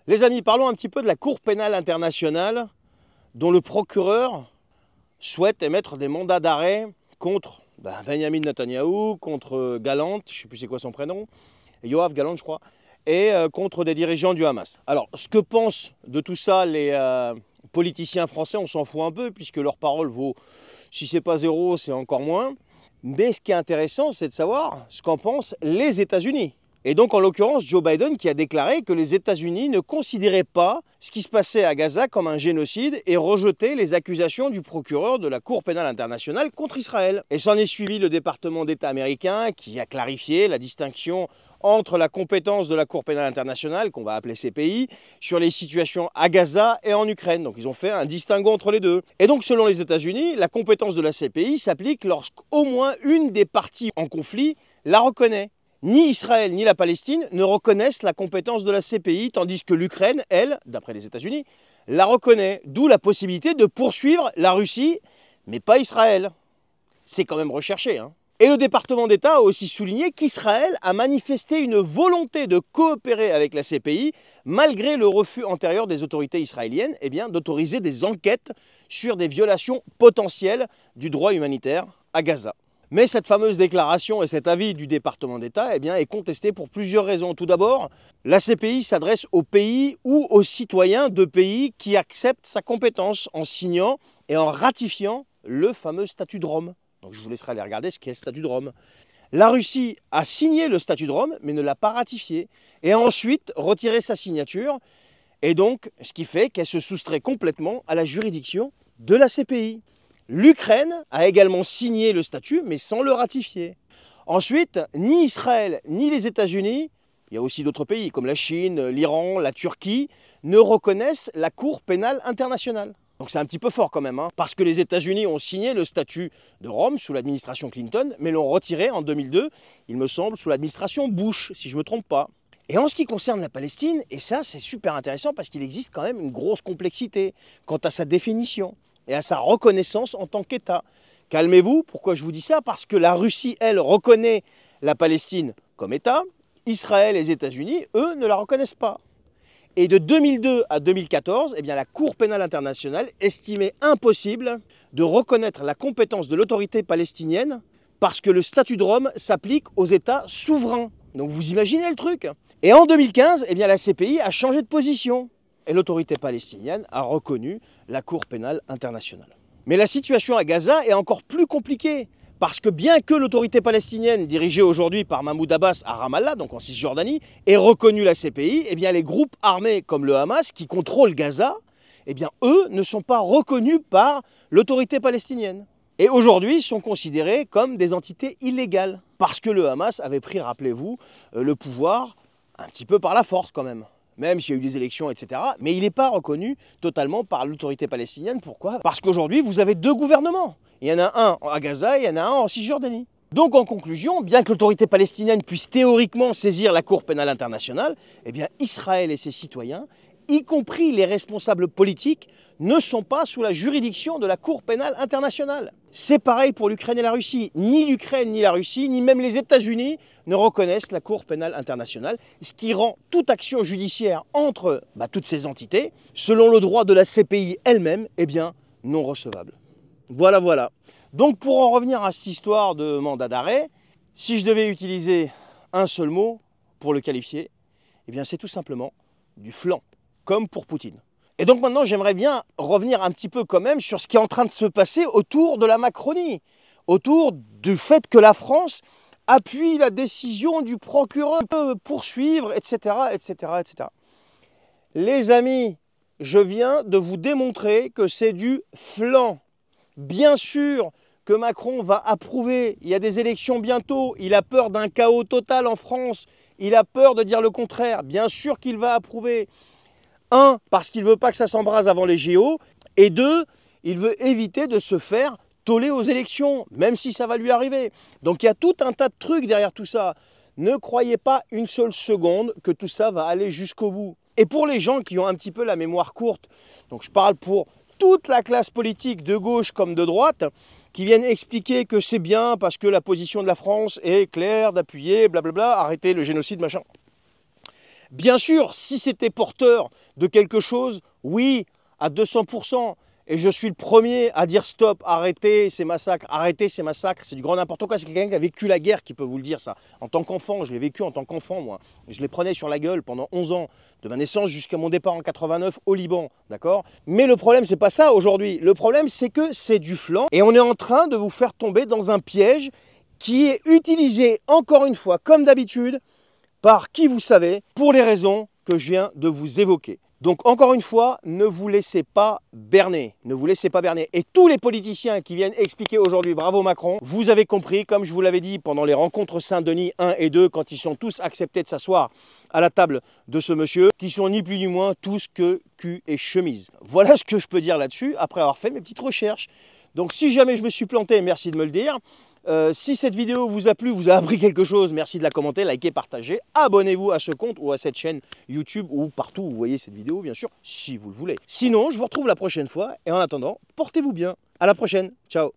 Les amis, parlons un petit peu de la Cour pénale internationale dont le procureur souhaite émettre des mandats d'arrêt contre Benjamin Netanyahou, contre Gallant, je ne sais plus c'est quoi son prénom, Yoav Gallant je crois, et contre des dirigeants du Hamas. Alors, ce que pensent de tout ça les politiciens français, on s'en fout un peu, puisque leur parole vaut, si c'est pas zéro, c'est encore moins. Mais ce qui est intéressant, c'est de savoir ce qu'en pensent les États-Unis. Et donc, en l'occurrence, Joe Biden qui a déclaré que les États-Unis ne considéraient pas ce qui se passait à Gaza comme un génocide et rejetait les accusations du procureur de la Cour pénale internationale contre Israël. Et s'en est suivi le département d'État américain qui a clarifié la distinction entre la compétence de la Cour pénale internationale, qu'on va appeler CPI, sur les situations à Gaza et en Ukraine. Donc ils ont fait un distinguo entre les deux. Et donc selon les États-Unis, la compétence de la CPI s'applique lorsqu'au moins une des parties en conflit la reconnaît. Ni Israël ni la Palestine ne reconnaissent la compétence de la CPI, tandis que l'Ukraine, elle, d'après les États-Unis, la reconnaît. D'où la possibilité de poursuivre la Russie, mais pas Israël. C'est quand même recherché, hein. Et le département d'État a aussi souligné qu'Israël a manifesté une volonté de coopérer avec la CPI, malgré le refus antérieur des autorités israéliennes d'autoriser des enquêtes sur des violations potentielles du droit humanitaire à Gaza. Mais cette fameuse déclaration et cet avis du département d'État est contesté pour plusieurs raisons. Tout d'abord, la CPI s'adresse aux pays ou aux citoyens de pays qui acceptent sa compétence en signant et en ratifiant le fameux statut de Rome. Donc je vous laisserai aller regarder ce qu'est le statut de Rome. La Russie a signé le statut de Rome, mais ne l'a pas ratifié. Et a ensuite retiré sa signature. Et donc, ce qui fait qu'elle se soustrait complètement à la juridiction de la CPI. L'Ukraine a également signé le statut, mais sans le ratifier. Ensuite, ni Israël, ni les États-Unis, il y a aussi d'autres pays comme la Chine, l'Iran, la Turquie, ne reconnaissent la Cour pénale internationale. Donc c'est un petit peu fort quand même, hein, parce que les États-Unis ont signé le statut de Rome sous l'administration Clinton, mais l'ont retiré en 2002, il me semble, sous l'administration Bush, si je ne me trompe pas. Et en ce qui concerne la Palestine, et ça c'est super intéressant parce qu'il existe quand même une grosse complexité quant à sa définition et à sa reconnaissance en tant qu'État. Calmez-vous, pourquoi je vous dis ça? Parce que la Russie, elle, reconnaît la Palestine comme État, Israël et les États-Unis, eux, ne la reconnaissent pas. Et de 2002 à 2014, la Cour pénale internationale estimait impossible de reconnaître la compétence de l'autorité palestinienne parce que le statut de Rome s'applique aux États souverains. Donc vous imaginez le truc? Et en 2015, la CPI a changé de position. Et l'autorité palestinienne a reconnu la Cour pénale internationale. Mais la situation à Gaza est encore plus compliquée. Parce que bien que l'autorité palestinienne, dirigée aujourd'hui par Mahmoud Abbas à Ramallah, donc en Cisjordanie, ait reconnu la CPI, les groupes armés comme le Hamas, qui contrôlent Gaza, eux ne sont pas reconnus par l'autorité palestinienne. Et aujourd'hui, sont considérés comme des entités illégales. Parce que le Hamas avait pris, rappelez-vous, le pouvoir un petit peu par la force quand même. Même s'il y a eu des élections, etc. Mais il n'est pas reconnu totalement par l'autorité palestinienne. Pourquoi? Parce qu'aujourd'hui, vous avez deux gouvernements. Il y en a un à Gaza et il y en a un en Cisjordanie. Donc en conclusion, bien que l'autorité palestinienne puisse théoriquement saisir la Cour pénale internationale, Israël et ses citoyens, y compris les responsables politiques, ne sont pas sous la juridiction de la Cour pénale internationale. C'est pareil pour l'Ukraine et la Russie. Ni l'Ukraine, ni la Russie, ni même les États-Unis ne reconnaissent la Cour pénale internationale, ce qui rend toute action judiciaire entre toutes ces entités, selon le droit de la CPI elle-même, non recevable. Voilà. Donc pour en revenir à cette histoire de mandat d'arrêt, si je devais utiliser un seul mot pour le qualifier, c'est tout simplement du flan, comme pour Poutine. Et donc maintenant, j'aimerais bien revenir un petit peu quand même sur ce qui est en train de se passer autour de la Macronie, autour du fait que la France appuie la décision du procureur de poursuivre, etc. Les amis, je viens de vous démontrer que c'est du flan. Bien sûr que Macron va approuver, il y a des élections bientôt, il a peur d'un chaos total en France, il a peur de dire le contraire, bien sûr qu'il va approuver. Un, parce qu'il ne veut pas que ça s'embrase avant les JO, et deux, il veut éviter de se faire toller aux élections, même si ça va lui arriver. Donc il y a tout un tas de trucs derrière tout ça. Ne croyez pas une seule seconde que tout ça va aller jusqu'au bout. Et pour les gens qui ont un petit peu la mémoire courte, donc je parle pour toute la classe politique de gauche comme de droite, qui viennent expliquer que c'est bien parce que la position de la France est claire, d'appuyer, blablabla, arrêter le génocide, machin. Bien sûr, si c'était porteur de quelque chose, oui, à 200%. Et je suis le premier à dire stop, arrêtez ces massacres, c'est du grand n'importe quoi. C'est quelqu'un qui a vécu la guerre qui peut vous le dire ça. En tant qu'enfant, je l'ai vécu en tant qu'enfant moi. Je les prenais sur la gueule pendant 11 ans, de ma naissance jusqu'à mon départ en 89 au Liban, d'accord? Mais le problème, c'est pas ça aujourd'hui. Le problème, c'est que c'est du flanc et on est en train de vous faire tomber dans un piège qui est utilisé encore une fois, comme d'habitude, par qui vous savez, pour les raisons que je viens de vous évoquer. Donc encore une fois, ne vous laissez pas berner, ne vous laissez pas berner. Et tous les politiciens qui viennent expliquer aujourd'hui bravo Macron, vous avez compris, comme je vous l'avais dit pendant les rencontres Saint-Denis 1 et 2, quand ils sont tous acceptés de s'asseoir à la table de ce monsieur, qui sont ni plus ni moins tous que cul et chemise. Voilà ce que je peux dire là-dessus, après avoir fait mes petites recherches. Donc si jamais je me suis planté, merci de me le dire. Si cette vidéo vous a plu, vous a appris quelque chose, merci de la commenter, liker, partager. Abonnez-vous à ce compte ou à cette chaîne YouTube ou partout où vous voyez cette vidéo, bien sûr, si vous le voulez. Sinon, je vous retrouve la prochaine fois et en attendant, portez-vous bien. À la prochaine. Ciao.